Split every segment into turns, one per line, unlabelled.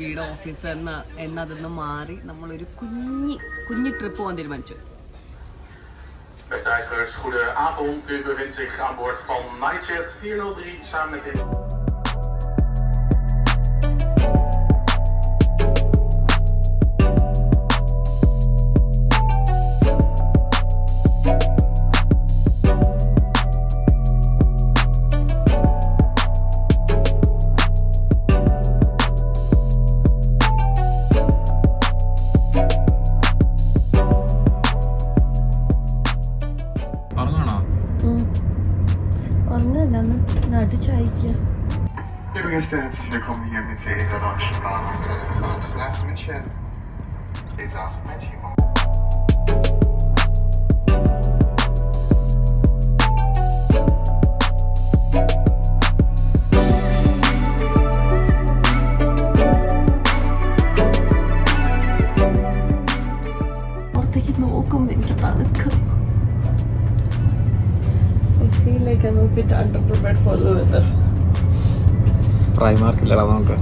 വീട് ഓഫീസ് എന്നതൊന്നും മാറി നമ്മളൊരു കുഞ്ഞി ട്രിപ്പ് പോകാൻ തീരുമാനിച്ചു.
Beste reizigers, goedenavond. U bevindt zich aan boord van Nightjet 403 samen met in...
Liebe Gäste, herzlich willkommen hier mit der Deutschen Bahn auf seiner Fahrt nach München. These are my team.
പുറത്തേക്ക് നോക്കുമ്പോൾ എനിക്ക് തണുക്കും. I feel like I'm a bit underprepared for the weather.
പ്രൈമാർക്ക് ഇല്ലടാ നമുക്ക്.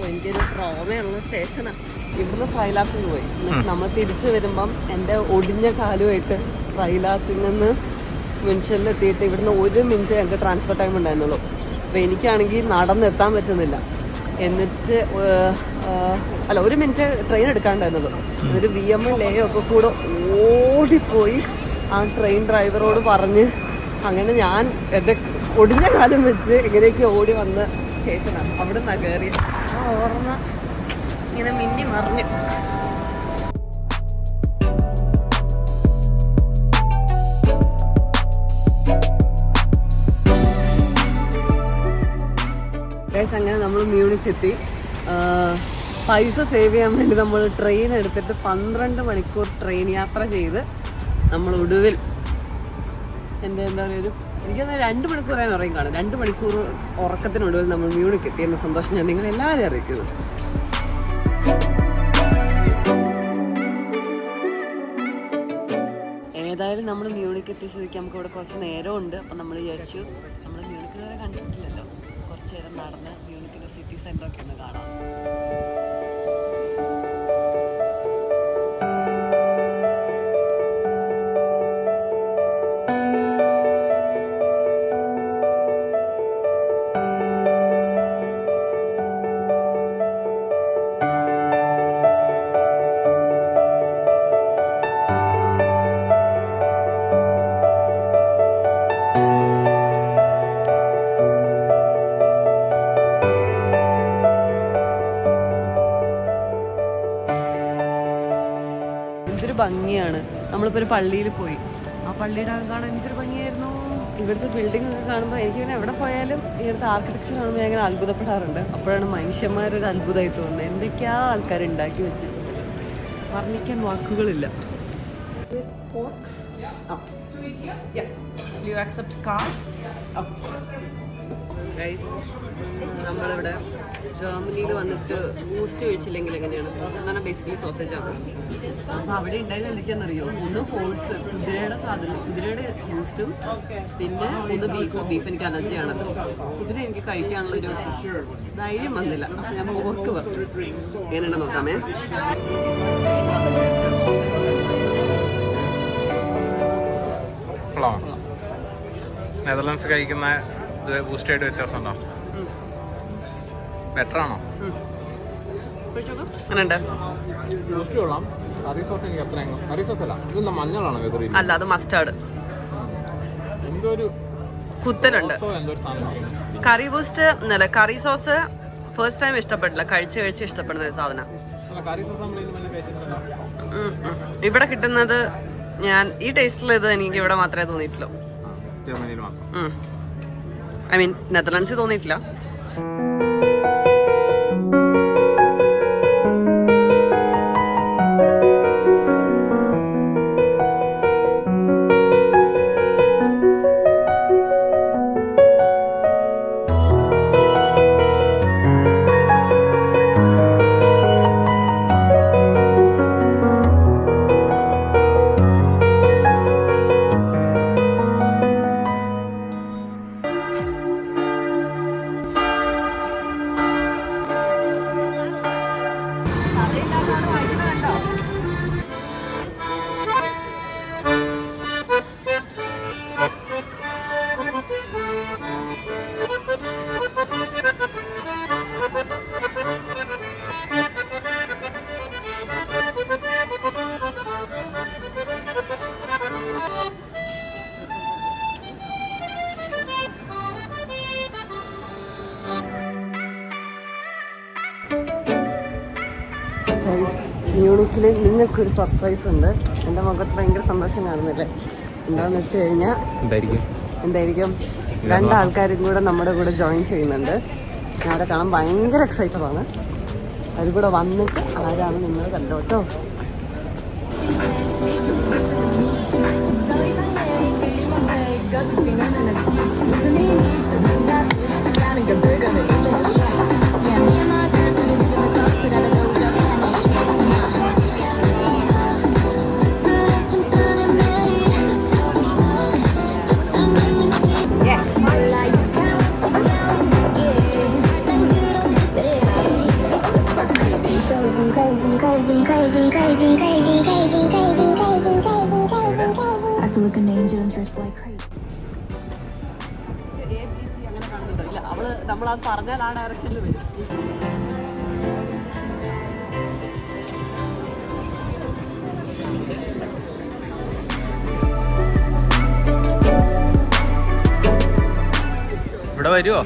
എനിക്കൊരു ട്രോമയുള്ള സ്റ്റേഷനാണ്. ഇവിടുന്ന് ഫ്രൈലാസിൽ പോയി. എന്നിട്ട് നമ്മൾ തിരിച്ചു വരുമ്പം എൻ്റെ ഒടിഞ്ഞ കാലുമായിട്ട് ഫ്രൈലാസിൽ നിന്ന് മിൻഷനിലെത്തിയിട്ട് ഇവിടുന്ന് 1 മിനിറ്റ് എൻ്റെ ട്രാൻസ്ഫർ ടൈം ഉണ്ടായിരുന്നുള്ളൂ. അപ്പോൾ എനിക്കാണെങ്കിൽ നടന്നെത്താൻ പറ്റുന്നില്ല. എന്നിട്ട് 1 മിനിറ്റ് ട്രെയിൻ എടുക്കാണ്ടായിരുന്നുള്ളൂ. എന്നിട്ട് VM ലേയോ ഒക്കെ കൂടെ ഓടിപ്പോയി ആ ട്രെയിൻ ഡ്രൈവറോട് പറഞ്ഞ് അങ്ങനെ ഞാൻ എൻ്റെ ഒടിഞ്ഞ കാലം വെച്ച് എങ്ങനെയൊക്കെ ഓടി വന്ന സ്റ്റേഷനാണ്. അവിടെ നിന്നാണ് കയറി. ആ ഓർമ്മ ഇങ്ങനെ മിന്നി മറിഞ്ഞു. അങ്ങനെ നമ്മൾ മ്യൂണിക്ക് എത്തി. പൈസ സേവ് ചെയ്യാൻ വേണ്ടി നമ്മൾ ട്രെയിൻ എടുത്തിട്ട് 12 മണിക്കൂർ ട്രെയിൻ യാത്ര ചെയ്ത് നമ്മൾ ഒടുവിൽ എന്താ പറയുക എനിക്കത് 2 മണിക്കൂറായി ഉറങ്ങി കാണും. 2 മണിക്കൂർ ഉറക്കത്തിനൊടുവിൽ നമ്മൾ മ്യൂണിക്ക് എത്തി എന്ന സന്തോഷം ഞാൻ നിങ്ങളെല്ലാവരും അറിയിക്കുന്നു. ഏതായാലും നമ്മൾ മ്യൂണിക്ക് എത്തിയ സ്ഥിതിക്ക് നമുക്ക് ഇവിടെ കുറച്ച് നേരമുണ്ട്. അപ്പം നമ്മൾ വിചാരിച്ചു നമ്മൾ മ്യൂണിക്ക് നേരെ കണ്ടിട്ടില്ലല്ലോ, കുറച്ച് നേരം നടന്ന് മ്യൂണിക്കിൻ്റെ സിറ്റി സെൻ്ററൊക്കെ ഒന്ന് കാണാം. ഭംഗിയാണ്. നമ്മളിപ്പോൾ ഒരു പള്ളിയിൽ പോയി, ആ പള്ളിയുടെ കാണാൻ എന്തൊരു ഭംഗിയായിരുന്നു. ഇവിടുത്തെ ബിൽഡിംഗ് ഒക്കെ കാണുമ്പോൾ എനിക്ക് പിന്നെ എവിടെ പോയാലും ഇവിടുത്തെ ആർക്കിടെക്ചർ കാണുമ്പോൾ ഞാൻ ഇങ്ങനെ അത്ഭുതപ്പെടാറുണ്ട്. അപ്പോഴാണ് മനുഷ്യന്മാരൊരു അത്ഭുതമായി തോന്നുന്നത്. എന്തൊക്കെയാ ആൾക്കാർ ഉണ്ടാക്കി വെച്ചിട്ടുണ്ട്, വർണ്ണിക്കാൻ വാക്കുകളില്ല. നമ്മളിവിടെ ജർമ്മനിയിൽ വന്നിട്ട് ബൂസ്റ്റ് കഴിച്ചില്ലെങ്കിൽ എങ്ങനെയാണ്? ബൂസ്റ്റ് എന്ന് പറഞ്ഞാൽ ബേസിക്കലി സോസേജാണ്. അപ്പോൾ അവിടെ ഉണ്ടായത് എന്തൊക്കെയാണെന്നറിയോ? ഒന്ന് ഹോഴ്സ്, കുതിരയുടെ സാധനം, കുതിരയുടെ ബൂസ്റ്റും, പിന്നെ ഒന്ന് ബീഫ് എനിക്ക് അലർജിയാണല്ലോ. കുതിര എനിക്ക് കഴിക്കാനുള്ളൊരു ധൈര്യം വന്നില്ല. അപ്പം ഞാൻ പോർക്ക് പറഞ്ഞു. എങ്ങനെയുണ്ട് നോക്കാമേ.
നെതർലാൻഡ്സ് കഴിക്കുന്ന ബൂസ്റ്റായിട്ട് വ്യത്യാസമുണ്ടോ? ബെറ്റർ ആണോ? ബൂസ്റ്റ് കൊള്ളാം. കറി സോസ് എനിക്ക് അത്ര കറി സോസ് അല്ല, ഇതെന്താ മഞ്ഞളാണോ?
അല്ല, അത് മസ്റ്റാർഡ്.
എന്തോ ഒരു
കുത്തലുണ്ട്. കറി ബൂസ്റ്റ് എന്നല്ല, കറി സോസ് ഫസ്റ്റ് ടൈം ഇഷ്ടപ്പെട്ടില്ല. കഴിച്ച് ഇഷ്ടപ്പെടുന്ന ഒരു സാധനം. ഇവിടെ കിട്ടുന്നത് ഞാൻ ഈ ടേസ്റ്റിൽ എനിക്ക് ഇവിടെ മാത്രമേ തോന്നിയിട്ടുള്ളൂ. ഐ മീൻ നെതർലാൻഡ്സിൽ തോന്നിയിട്ടില്ല. ബാക്കിൽ നിങ്ങൾക്കൊരു സർപ്രൈസ് ഉണ്ട്. എൻ്റെ മുഖത്ത് ഭയങ്കര സന്തോഷം കാണുന്നില്ലേ? എന്താണെന്ന് വെച്ച് കഴിഞ്ഞാൽ എന്തായിരിക്കും 2 ആൾക്കാരും കൂടെ നമ്മുടെ കൂടെ ജോയിൻ ചെയ്യുന്നുണ്ട്. ഞാൻ അവരെ കാണാൻ ഭയങ്കര എക്സൈറ്റഡ് ആണ്. അവർ കൂടെ വന്നിട്ട് ആരാണ് നിങ്ങൾ കണ്ടോട്ടോ. നമ്മളത് പറഞ്ഞാൽ ആ ഡയറക്ഷനിൽ വരും.
ഇവിടെ വരുമോ?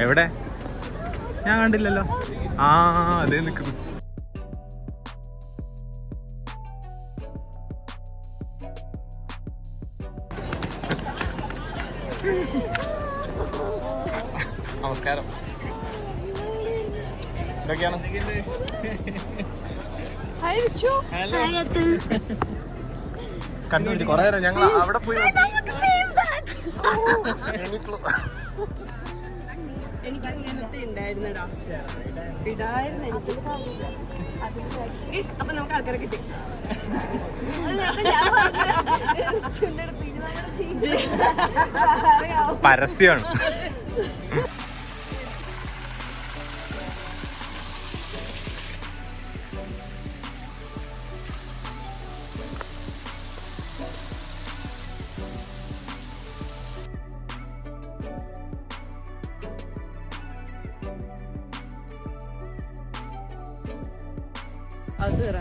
എവിടെ? ഞാൻ കണ്ടില്ലല്ലോ. ആ അതേ നിൽക്കുന്നു. നമസ്കാരം. എന്തൊക്കെയാണ്? കണ്ടുപിടിച്ച് കൊറേ നേരം ഞങ്ങൾ അവിടെ പോയി.
എനിക്ക് അങ്ങനത്തെ ഉണ്ടായിരുന്നടാ, ഇടായിരുന്നു എനിക്ക്. അപ്പൊ നമുക്ക് ആൾക്കാരെ കിട്ടി.
പരസ്യമാണ്.
അത് പറ.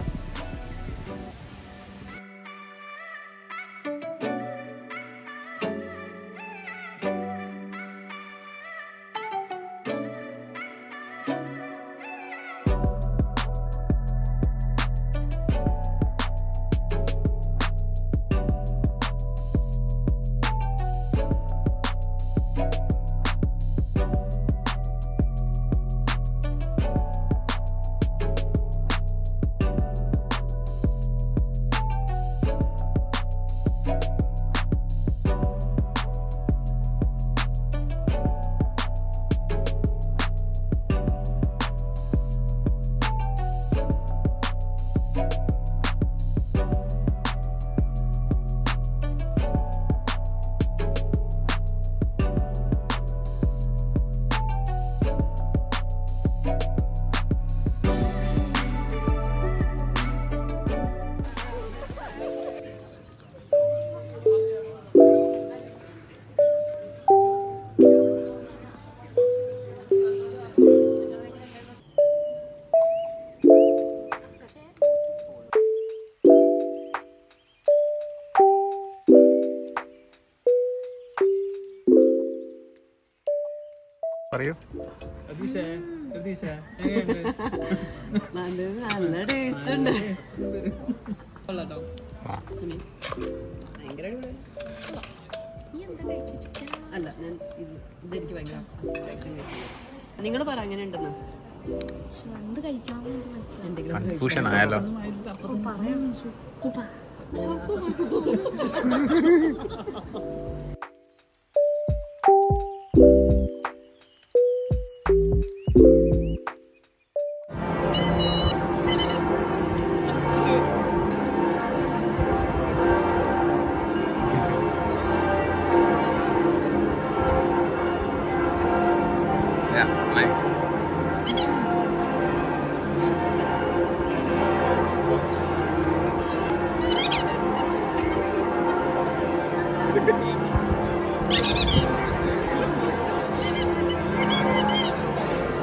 പറയൂ.
നല്ല ടേസ്റ്റ് ഉണ്ട്. അല്ല ഞാൻ ഇതെനിക്ക് ഭയങ്കര നിങ്ങൾ പറ അങ്ങനെ ഉണ്ടെന്ന്.
കൺഫ്യൂഷൻ ആയാലോ?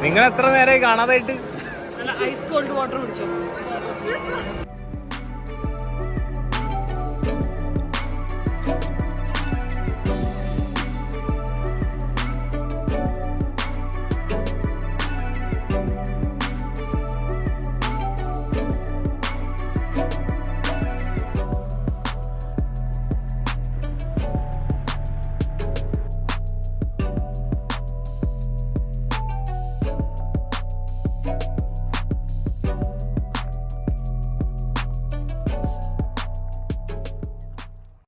നിങ്ങൾ എത്ര നേരമായി കാണാതായിട്ട്?
ഐസ് കോൾഡ് വാട്ടർ കുടിച്ചോ? ഗൈസ്.